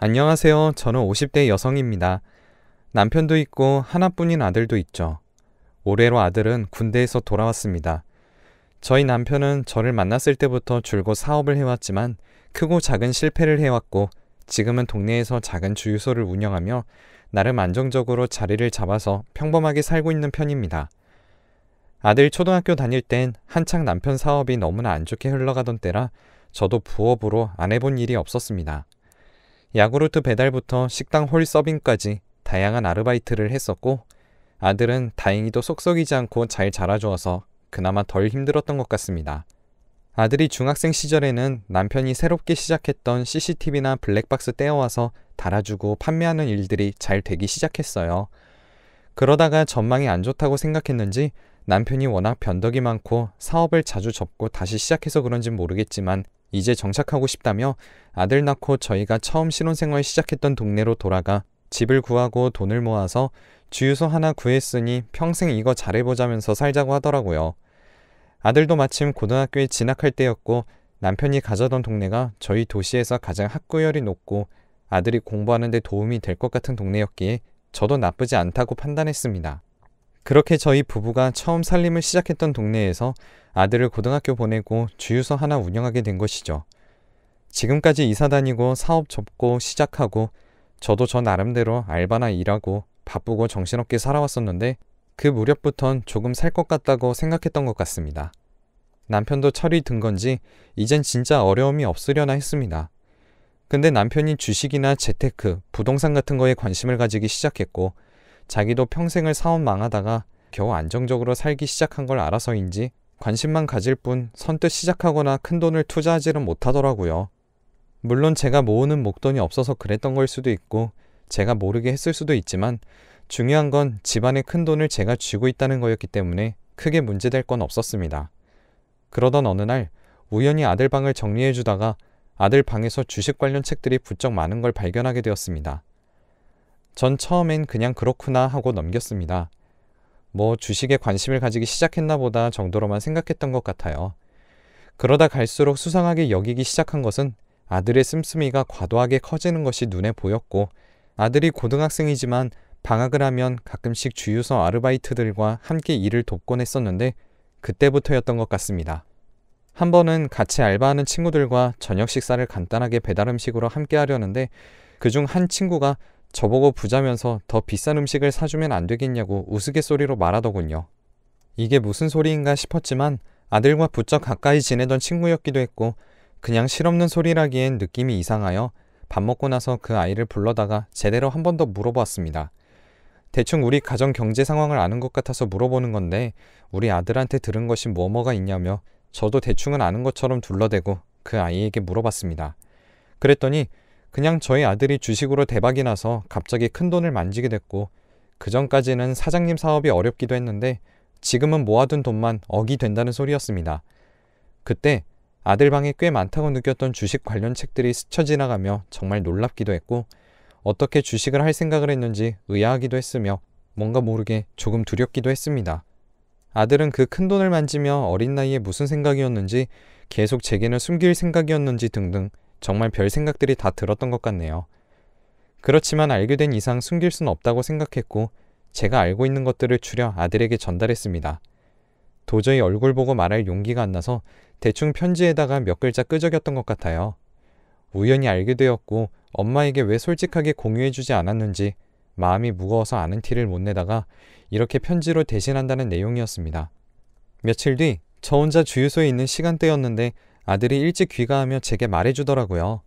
안녕하세요. 저는 50대 여성입니다. 남편도 있고 하나뿐인 아들도 있죠. 올해로 아들은 군대에서 돌아왔습니다. 저희 남편은 저를 만났을 때부터 줄곧 사업을 해왔지만 크고 작은 실패를 해왔고 지금은 동네에서 작은 주유소를 운영하며 나름 안정적으로 자리를 잡아서 평범하게 살고 있는 편입니다. 아들 초등학교 다닐 땐 한창 남편 사업이 너무나 안 좋게 흘러가던 때라 저도 부업으로 안 해본 일이 없었습니다. 야구르트 배달부터 식당 홀 서빙까지 다양한 아르바이트를 했었고 아들은 다행히도 속 썩이지 않고 잘 자라주어서 그나마 덜 힘들었던 것 같습니다. 아들이 중학생 시절에는 남편이 새롭게 시작했던 CCTV나 블랙박스 떼어와서 달아주고 판매하는 일들이 잘 되기 시작했어요. 그러다가 전망이 안 좋다고 생각했는지 남편이 워낙 변덕이 많고 사업을 자주 접고 다시 시작해서 그런진 모르겠지만 이제 정착하고 싶다며 아들 낳고 저희가 처음 신혼생활 시작했던 동네로 돌아가 집을 구하고 돈을 모아서 주유소 하나 구했으니 평생 이거 잘해보자면서 살자고 하더라고요. 아들도 마침 고등학교에 진학할 때였고 남편이 가자던 동네가 저희 도시에서 가장 학구열이 높고 아들이 공부하는 데 도움이 될 것 같은 동네였기에 저도 나쁘지 않다고 판단했습니다. 그렇게 저희 부부가 처음 살림을 시작했던 동네에서 아들을 고등학교 보내고 주유소 하나 운영하게 된 것이죠. 지금까지 이사 다니고 사업 접고 시작하고 저도 저 나름대로 알바나 일하고 바쁘고 정신없게 살아왔었는데 그 무렵부턴 조금 살 것 같다고 생각했던 것 같습니다. 남편도 철이 든 건지 이젠 진짜 어려움이 없으려나 했습니다. 근데 남편이 주식이나 재테크, 부동산 같은 거에 관심을 가지기 시작했고 자기도 평생을 사업 망하다가 겨우 안정적으로 살기 시작한 걸 알아서인지 관심만 가질 뿐 선뜻 시작하거나 큰돈을 투자하지는 못하더라고요. 물론 제가 모으는 목돈이 없어서 그랬던 걸 수도 있고 제가 모르게 했을 수도 있지만 중요한 건 집안의 큰돈을 제가 쥐고 있다는 거였기 때문에 크게 문제될 건 없었습니다. 그러던 어느 날 우연히 아들 방을 정리해주다가 아들 방에서 주식 관련 책들이 부쩍 많은 걸 발견하게 되었습니다. 전 처음엔 그냥 그렇구나 하고 넘겼습니다. 뭐 주식에 관심을 가지기 시작했나 보다 정도로만 생각했던 것 같아요. 그러다 갈수록 수상하게 여기기 시작한 것은 아들의 씀씀이가 과도하게 커지는 것이 눈에 보였고 아들이 고등학생이지만 방학을 하면 가끔씩 주유소 아르바이트들과 함께 일을 돕곤 했었는데 그때부터였던 것 같습니다. 한 번은 같이 알바하는 친구들과 저녁 식사를 간단하게 배달 음식으로 함께 하려는데 그중 한 친구가 저보고 부자면서 더 비싼 음식을 사주면 안 되겠냐고 우스갯소리로 말하더군요. 이게 무슨 소리인가 싶었지만 아들과 부쩍 가까이 지내던 친구였기도 했고 그냥 실없는 소리라기엔 느낌이 이상하여 밥 먹고 나서 그 아이를 불러다가 제대로 한 번 더 물어보았습니다. 대충 우리 가정 경제 상황을 아는 것 같아서 물어보는 건데 우리 아들한테 들은 것이 뭐가 있냐며 저도 대충은 아는 것처럼 둘러대고 그 아이에게 물어봤습니다. 그랬더니 그냥 저희 아들이 주식으로 대박이 나서 갑자기 큰 돈을 만지게 됐고 그전까지는 사장님 사업이 어렵기도 했는데 지금은 모아둔 돈만 억이 된다는 소리였습니다. 그때 아들 방에 꽤 많다고 느꼈던 주식 관련 책들이 스쳐 지나가며 정말 놀랍기도 했고 어떻게 주식을 할 생각을 했는지 의아하기도 했으며 뭔가 모르게 조금 두렵기도 했습니다. 아들은 그 큰 돈을 만지며 어린 나이에 무슨 생각이었는지 계속 제게는 숨길 생각이었는지 등등 정말 별 생각들이 다 들었던 것 같네요. 그렇지만 알게 된 이상 숨길 순 없다고 생각했고 제가 알고 있는 것들을 추려 아들에게 전달했습니다. 도저히 얼굴 보고 말할 용기가 안 나서 대충 편지에다가 몇 글자 끄적였던 것 같아요. 우연히 알게 되었고 엄마에게 왜 솔직하게 공유해주지 않았는지 마음이 무거워서 아는 티를 못 내다가 이렇게 편지로 대신한다는 내용이었습니다. 며칠 뒤 저 혼자 주유소에 있는 시간대였는데 아들이 일찍 귀가하며 제게 말해주더라고요.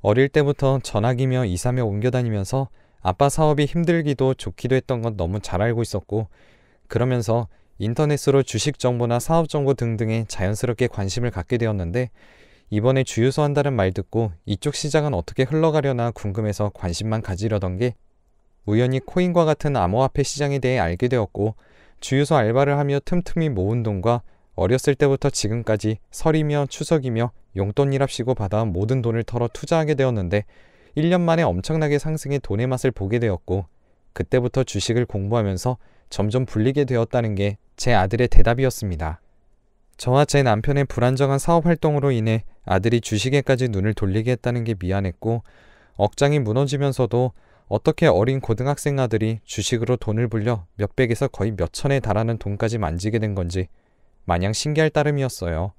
어릴 때부터 전학이며 이사며 옮겨다니면서 아빠 사업이 힘들기도 좋기도 했던 건 너무 잘 알고 있었고 그러면서 인터넷으로 주식 정보나 사업 정보 등등에 자연스럽게 관심을 갖게 되었는데 이번에 주유소 한다는 말 듣고 이쪽 시장은 어떻게 흘러가려나 궁금해서 관심만 가지려던 게 우연히 코인과 같은 암호화폐 시장에 대해 알게 되었고 주유소 알바를 하며 틈틈이 모은 돈과 어렸을 때부터 지금까지 설이며 추석이며 용돈이랍시고 받아온 모든 돈을 털어 투자하게 되었는데 1년 만에 엄청나게 상승해 돈의 맛을 보게 되었고 그때부터 주식을 공부하면서 점점 불리게 되었다는 게 제 아들의 대답이었습니다. 저와 제 남편의 불안정한 사업 활동으로 인해 아들이 주식에까지 눈을 돌리게 했다는 게 미안했고 억장이 무너지면서도 어떻게 어린 고등학생 아들이 주식으로 돈을 불려 몇백에서 거의 몇천에 달하는 돈까지 만지게 된 건지 마냥 신기할 따름이었어요.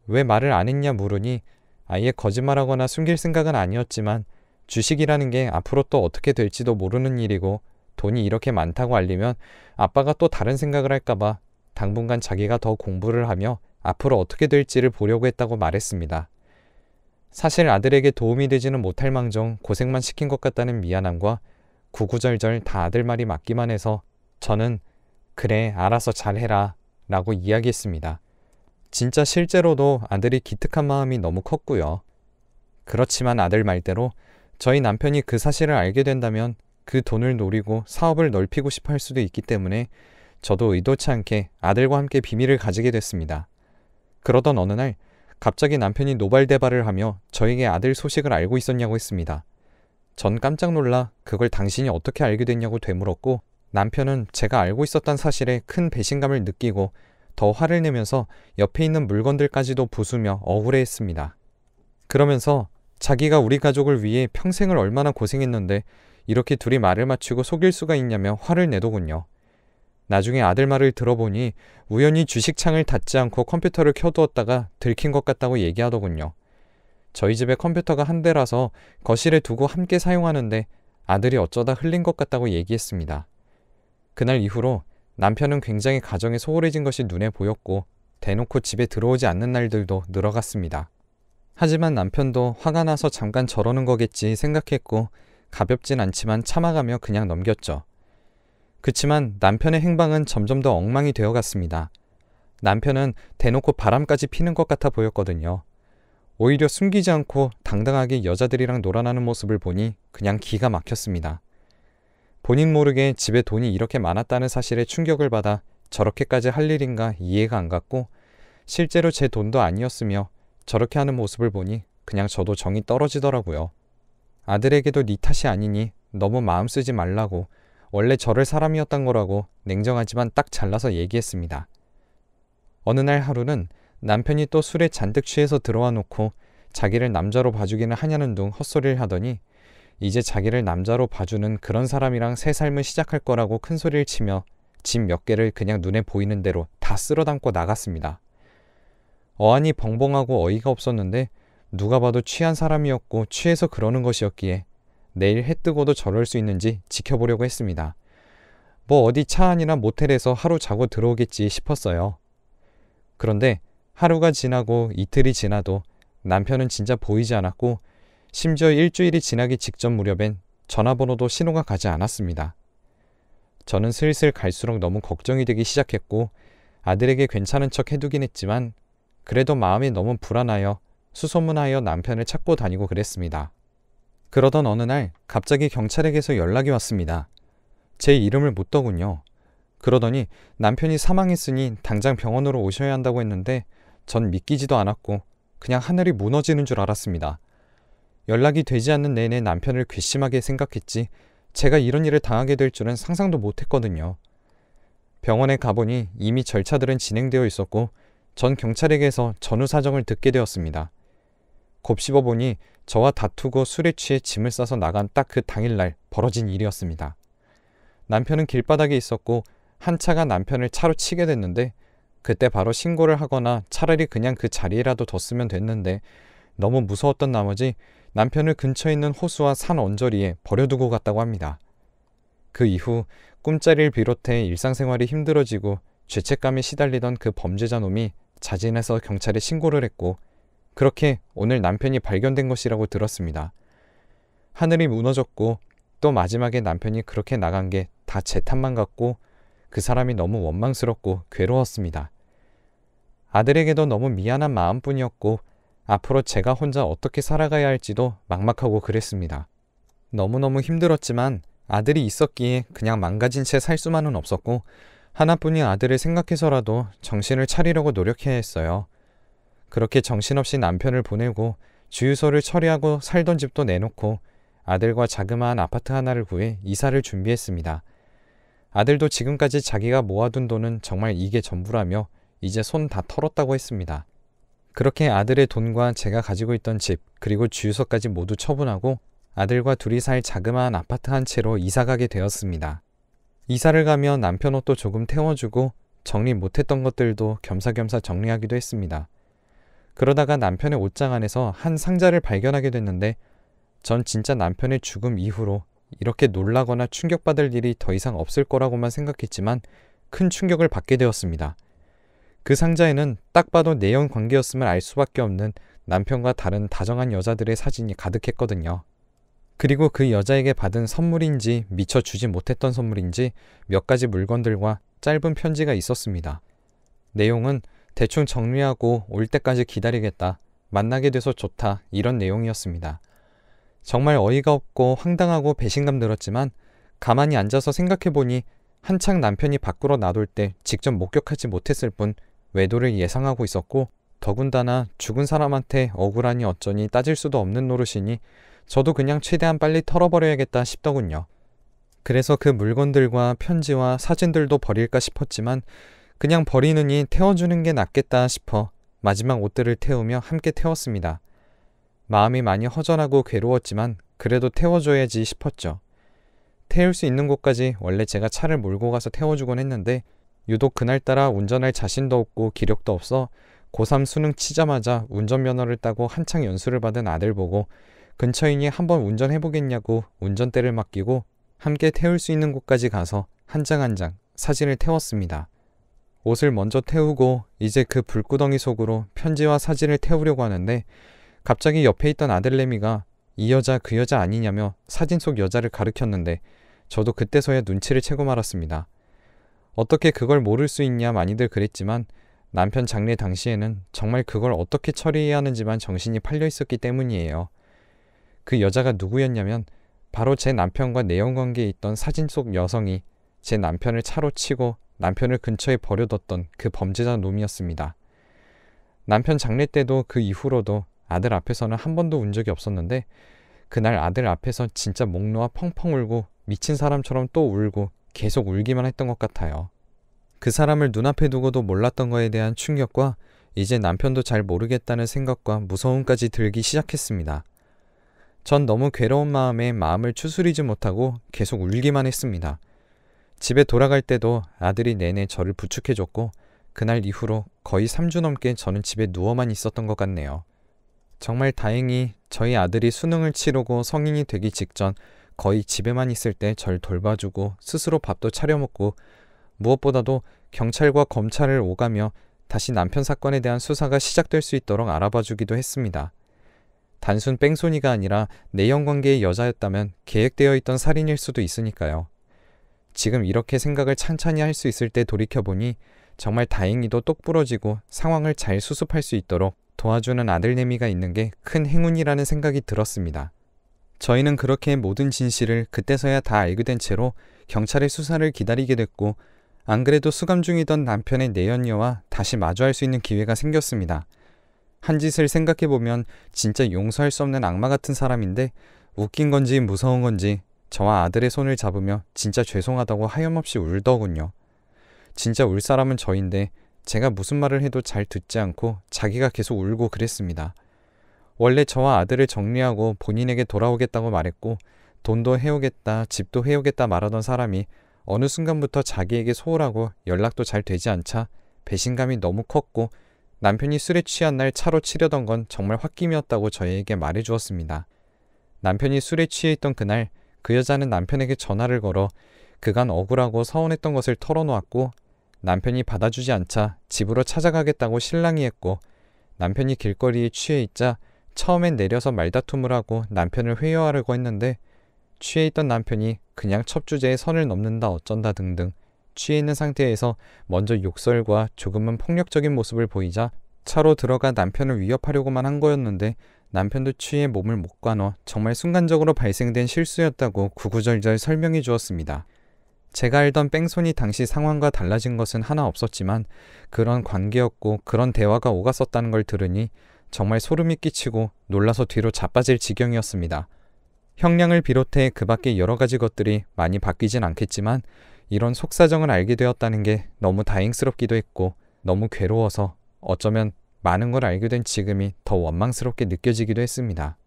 왜 말을 안 했냐 물으니 아예 거짓말하거나 숨길 생각은 아니었지만 주식이라는 게 앞으로 또 어떻게 될지도 모르는 일이고 돈이 이렇게 많다고 알리면 아빠가 또 다른 생각을 할까봐 당분간 자기가 더 공부를 하며 앞으로 어떻게 될지를 보려고 했다고 말했습니다. 사실 아들에게 도움이 되지는 못할 망정 고생만 시킨 것 같다는 미안함과 구구절절 다 아들 말이 맞기만 해서 저는 그래 알아서 잘해라 라고 이야기했습니다. 진짜 실제로도 아들이 기특한 마음이 너무 컸고요. 그렇지만 아들 말대로 저희 남편이 그 사실을 알게 된다면 그 돈을 노리고 사업을 넓히고 싶어 할 수도 있기 때문에 저도 의도치 않게 아들과 함께 비밀을 가지게 됐습니다. 그러던 어느 날 갑자기 남편이 노발대발을 하며 저에게 아들 소식을 알고 있었냐고 했습니다. 전 깜짝 놀라 그걸 당신이 어떻게 알게 됐냐고 되물었고 남편은 제가 알고 있었던 사실에 큰 배신감을 느끼고 더 화를 내면서 옆에 있는 물건들까지도 부수며 억울해했습니다. 그러면서 자기가 우리 가족을 위해 평생을 얼마나 고생했는데 이렇게 둘이 말을 맞추고 속일 수가 있냐며 화를 내더군요. 나중에 아들 말을 들어보니 우연히 주식창을 닫지 않고 컴퓨터를 켜두었다가 들킨 것 같다고 얘기하더군요. 저희 집에 컴퓨터가 한 대라서 거실에 두고 함께 사용하는데 아들이 어쩌다 흘린 것 같다고 얘기했습니다. 그날 이후로 남편은 굉장히 가정에 소홀해진 것이 눈에 보였고 대놓고 집에 들어오지 않는 날들도 늘어갔습니다. 하지만 남편도 화가 나서 잠깐 저러는 거겠지 생각했고 가볍진 않지만 참아가며 그냥 넘겼죠. 그치만 남편의 행방은 점점 더 엉망이 되어갔습니다. 남편은 대놓고 바람까지 피는 것 같아 보였거든요. 오히려 숨기지 않고 당당하게 여자들이랑 놀아나는 모습을 보니 그냥 기가 막혔습니다. 본인 모르게 집에 돈이 이렇게 많았다는 사실에 충격을 받아 저렇게까지 할 일인가 이해가 안 갔고 실제로 제 돈도 아니었으며 저렇게 하는 모습을 보니 그냥 저도 정이 떨어지더라고요. 아들에게도 네 탓이 아니니 너무 마음 쓰지 말라고 원래 저럴 사람이었던 거라고 냉정하지만 딱 잘라서 얘기했습니다. 어느 날 하루는 남편이 또 술에 잔뜩 취해서 들어와 놓고 자기를 남자로 봐주기는 하냐는 둥 헛소리를 하더니 이제 자기를 남자로 봐주는 그런 사람이랑 새 삶을 시작할 거라고 큰 소리를 치며 집 몇 개를 그냥 눈에 보이는 대로 다 쓸어담고 나갔습니다. 어안이 벙벙하고 어이가 없었는데 누가 봐도 취한 사람이었고 취해서 그러는 것이었기에 내일 해 뜨고도 저럴 수 있는지 지켜보려고 했습니다. 뭐 어디 차 안이나 모텔에서 하루 자고 들어오겠지 싶었어요. 그런데 하루가 지나고 이틀이 지나도 남편은 진짜 보이지 않았고 심지어 일주일이 지나기 직전 무렵엔 전화번호도 신호가 가지 않았습니다. 저는 슬슬 갈수록 너무 걱정이 되기 시작했고 아들에게 괜찮은 척 해두긴 했지만 그래도 마음이 너무 불안하여 수소문하여 남편을 찾고 다니고 그랬습니다. 그러던 어느 날 갑자기 경찰에게서 연락이 왔습니다. 제 이름을 묻더군요. 그러더니 남편이 사망했으니 당장 병원으로 오셔야 한다고 했는데 전 믿기지도 않았고 그냥 하늘이 무너지는 줄 알았습니다. 연락이 되지 않는 내내 남편을 괘씸하게 생각했지 제가 이런 일을 당하게 될 줄은 상상도 못했거든요. 병원에 가보니 이미 절차들은 진행되어 있었고 전 경찰에게서 전후 사정을 듣게 되었습니다. 곱씹어보니 저와 다투고 술에 취해 짐을 싸서 나간 딱 그 당일날 벌어진 일이었습니다. 남편은 길바닥에 있었고 한 차가 남편을 차로 치게 됐는데 그때 바로 신고를 하거나 차라리 그냥 그 자리에라도 뒀으면 됐는데 너무 무서웠던 나머지 남편을 근처에 있는 호수와 산 언저리에 버려두고 갔다고 합니다. 그 이후 꿈자리를 비롯해 일상생활이 힘들어지고 죄책감에 시달리던 그 범죄자 놈이 자진해서 경찰에 신고를 했고 그렇게 오늘 남편이 발견된 것이라고 들었습니다. 하늘이 무너졌고 또 마지막에 남편이 그렇게 나간 게 다 제 탓만 같고 그 사람이 너무 원망스럽고 괴로웠습니다. 아들에게도 너무 미안한 마음뿐이었고 앞으로 제가 혼자 어떻게 살아가야 할지도 막막하고 그랬습니다. 너무너무 힘들었지만 아들이 있었기에 그냥 망가진 채 살 수만은 없었고 하나뿐인 아들을 생각해서라도 정신을 차리려고 노력해야 했어요. 그렇게 정신없이 남편을 보내고 주유소를 처리하고 살던 집도 내놓고 아들과 자그마한 아파트 하나를 구해 이사를 준비했습니다. 아들도 지금까지 자기가 모아둔 돈은 정말 이게 전부라며 이제 손 다 털었다고 했습니다. 그렇게 아들의 돈과 제가 가지고 있던 집 그리고 주유소까지 모두 처분하고 아들과 둘이 살 자그마한 아파트 한 채로 이사가게 되었습니다. 이사를 가며 남편 옷도 조금 태워주고 정리 못했던 것들도 겸사겸사 정리하기도 했습니다. 그러다가 남편의 옷장 안에서 한 상자를 발견하게 됐는데 전 진짜 남편의 죽음 이후로 이렇게 놀라거나 충격받을 일이 더 이상 없을 거라고만 생각했지만 큰 충격을 받게 되었습니다. 그 상자에는 딱 봐도 내연 관계였음을 알 수밖에 없는 남편과 다른 다정한 여자들의 사진이 가득했거든요. 그리고 그 여자에게 받은 선물인지 미처 주지 못했던 선물인지 몇 가지 물건들과 짧은 편지가 있었습니다. 내용은 대충 정리하고 올 때까지 기다리겠다, 만나게 돼서 좋다, 이런 내용이었습니다. 정말 어이가 없고 황당하고 배신감 들었지만 가만히 앉아서 생각해보니 한창 남편이 밖으로 나돌 때 직접 목격하지 못했을 뿐 외도를 예상하고 있었고, 더군다나 죽은 사람한테 억울하니 어쩌니 따질 수도 없는 노릇이니 저도 그냥 최대한 빨리 털어버려야겠다 싶더군요. 그래서 그 물건들과 편지와 사진들도 버릴까 싶었지만 그냥 버리느니 태워주는 게 낫겠다 싶어 마지막 옷들을 태우며 함께 태웠습니다. 마음이 많이 허전하고 괴로웠지만 그래도 태워줘야지 싶었죠. 태울 수 있는 곳까지 원래 제가 차를 몰고 가서 태워주곤 했는데 유독 그날따라 운전할 자신도 없고 기력도 없어 고3 수능 치자마자 운전면허를 따고 한창 연수를 받은 아들 보고 근처이니 한번 운전해보겠냐고 운전대를 맡기고 함께 태울 수 있는 곳까지 가서 한 장 한 장 사진을 태웠습니다. 옷을 먼저 태우고 이제 그 불구덩이 속으로 편지와 사진을 태우려고 하는데 갑자기 옆에 있던 아들내미가 이 여자 그 여자 아니냐며 사진 속 여자를 가리켰는데 저도 그때서야 눈치를 채고 말았습니다. 어떻게 그걸 모를 수 있냐 많이들 그랬지만 남편 장례 당시에는 정말 그걸 어떻게 처리해야 하는지만 정신이 팔려 있었기 때문이에요. 그 여자가 누구였냐면 바로 제 남편과 내연관계에 있던 사진 속 여성이 제 남편을 차로 치고 남편을 근처에 버려뒀던 그 범죄자 놈이었습니다. 남편 장례 때도 그 이후로도 아들 앞에서는 한 번도 운 적이 없었는데 그날 아들 앞에서 진짜 목 놓아 펑펑 울고 미친 사람처럼 또 울고 계속 울기만 했던 것 같아요. 그 사람을 눈앞에 두고도 몰랐던 거에 대한 충격과 이제 남편도 잘 모르겠다는 생각과 무서움까지 들기 시작했습니다. 전 너무 괴로운 마음에 마음을 추스리지 못하고 계속 울기만 했습니다. 집에 돌아갈 때도 아들이 내내 저를 부축해줬고 그날 이후로 거의 3주 넘게 저는 집에 누워만 있었던 것 같네요. 정말 다행히 저희 아들이 수능을 치르고 성인이 되기 직전 거의 집에만 있을 때 절 돌봐주고 스스로 밥도 차려 먹고 무엇보다도 경찰과 검찰을 오가며 다시 남편 사건에 대한 수사가 시작될 수 있도록 알아봐주기도 했습니다. 단순 뺑소니가 아니라 내연관계의 여자였다면 계획되어 있던 살인일 수도 있으니까요. 지금 이렇게 생각을 찬찬히 할 수 있을 때 돌이켜보니 정말 다행히도 똑부러지고 상황을 잘 수습할 수 있도록 도와주는 아들내미가 있는 게 큰 행운이라는 생각이 들었습니다. 저희는 그렇게 모든 진실을 그때서야 다 알게 된 채로 경찰의 수사를 기다리게 됐고 안 그래도 수감 중이던 남편의 내연녀와 다시 마주할 수 있는 기회가 생겼습니다. 한 짓을 생각해보면 진짜 용서할 수 없는 악마 같은 사람인데 웃긴 건지 무서운 건지 저와 아들의 손을 잡으며 진짜 죄송하다고 하염없이 울더군요. 진짜 울 사람은 저인데 제가 무슨 말을 해도 잘 듣지 않고 자기가 계속 울고 그랬습니다. 원래 저와 아들을 정리하고 본인에게 돌아오겠다고 말했고 돈도 해오겠다, 집도 해오겠다 말하던 사람이 어느 순간부터 자기에게 소홀하고 연락도 잘 되지 않자 배신감이 너무 컸고 남편이 술에 취한 날 차로 치려던 건 정말 홧김이었다고 저희에게 말해주었습니다. 남편이 술에 취해 있던 그날 그 여자는 남편에게 전화를 걸어 그간 억울하고 서운했던 것을 털어놓았고 남편이 받아주지 않자 집으로 찾아가겠다고 실랑이 했고 남편이 길거리에 취해 있자 처음엔 내려서 말다툼을 하고 남편을 회유하려고 했는데 취해 있던 남편이 그냥 첩주제에 선을 넘는다 어쩐다 등등 취해 있는 상태에서 먼저 욕설과 조금은 폭력적인 모습을 보이자 차로 들어가 남편을 위협하려고만 한 거였는데 남편도 취해 몸을 못 가눠 정말 순간적으로 발생된 실수였다고 구구절절 설명해 주었습니다. 제가 알던 뺑소니 당시 상황과 달라진 것은 하나 없었지만 그런 관계였고 그런 대화가 오갔었다는 걸 들으니 정말 소름이 끼치고 놀라서 뒤로 자빠질 지경이었습니다. 형량을 비롯해 그 밖에 여러 가지 것들이 많이 바뀌진 않겠지만 이런 속사정을 알게 되었다는 게 너무 다행스럽기도 했고 너무 괴로워서 어쩌면 많은 걸 알게 된 지금이 더 원망스럽게 느껴지기도 했습니다.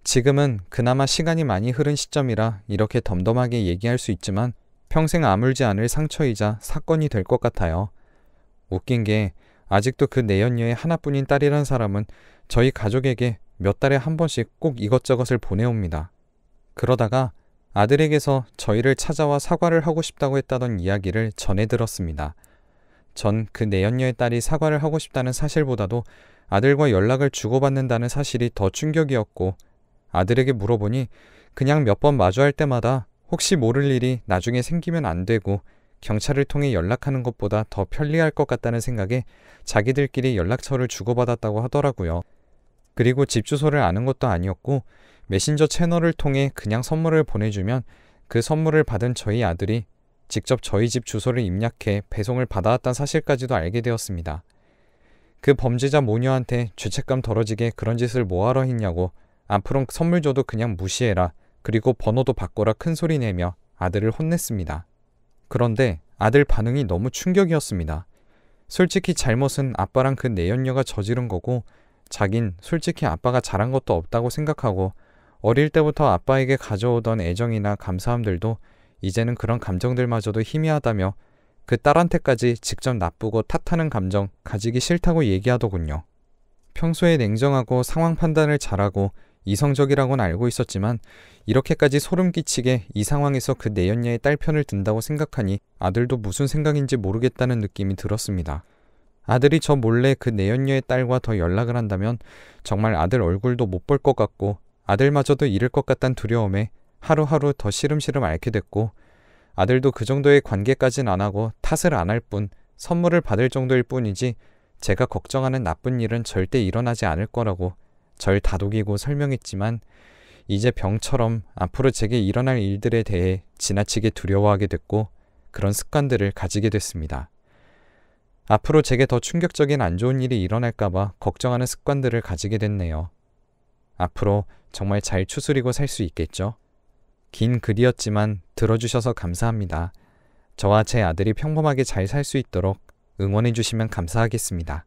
지금은 그나마 시간이 많이 흐른 시점이라 이렇게 덤덤하게 얘기할 수 있지만 평생 아물지 않을 상처이자 사건이 될 것 같아요. 웃긴 게 아직도 그 내연녀의 하나뿐인 딸이란 사람은 저희 가족에게 몇 달에 한 번씩 꼭 이것저것을 보내옵니다. 그러다가 아들에게서 저희를 찾아와 사과를 하고 싶다고 했다던 이야기를 전해 들었습니다. 전 그 내연녀의 딸이 사과를 하고 싶다는 사실보다도 아들과 연락을 주고받는다는 사실이 더 충격이었고, 아들에게 물어보니 그냥 몇 번 마주할 때마다 혹시 모를 일이 나중에 생기면 안 되고 경찰을 통해 연락하는 것보다 더 편리할 것 같다는 생각에 자기들끼리 연락처를 주고받았다고 하더라고요. 그리고 집 주소를 아는 것도 아니었고 메신저 채널을 통해 그냥 선물을 보내주면 그 선물을 받은 저희 아들이 직접 저희 집 주소를 입력해 배송을 받아왔다는 사실까지도 알게 되었습니다. 그 범죄자 모녀한테 죄책감 덜어지게 그런 짓을 뭐하러 했냐고, 앞으론 선물 줘도 그냥 무시해라, 그리고 번호도 바꿔라 큰 소리 내며 아들을 혼냈습니다. 그런데 아들 반응이 너무 충격이었습니다. 솔직히 잘못은 아빠랑 그 내연녀가 저지른 거고, 자긴 솔직히 아빠가 잘한 것도 없다고 생각하고 어릴 때부터 아빠에게 가져오던 애정이나 감사함들도 이제는 그런 감정들마저도 희미하다며 그 딸한테까지 직접 나쁘고 탓하는 감정 가지기 싫다고 얘기하더군요. 평소에 냉정하고 상황 판단을 잘하고 이성적이라고는 알고 있었지만 이렇게까지 소름 끼치게 이 상황에서 그 내연녀의 딸 편을 든다고 생각하니 아들도 무슨 생각인지 모르겠다는 느낌이 들었습니다. 아들이 저 몰래 그 내연녀의 딸과 더 연락을 한다면 정말 아들 얼굴도 못 볼 것 같고 아들마저도 잃을 것 같다는 두려움에 하루하루 더 시름시름 앓게 됐고, 아들도 그 정도의 관계까진 안 하고 탓을 안 할 뿐 선물을 받을 정도일 뿐이지 제가 걱정하는 나쁜 일은 절대 일어나지 않을 거라고 절 다독이고 설명했지만, 이제 병처럼 앞으로 제게 일어날 일들에 대해 지나치게 두려워하게 됐고 그런 습관들을 가지게 됐습니다. 앞으로 제게 더 충격적인 안 좋은 일이 일어날까봐 걱정하는 습관들을 가지게 됐네요. 앞으로 정말 잘 추스리고 살 수 있겠죠? 긴 글이었지만 들어주셔서 감사합니다. 저와 제 아들이 평범하게 잘 살 수 있도록 응원해주시면 감사하겠습니다.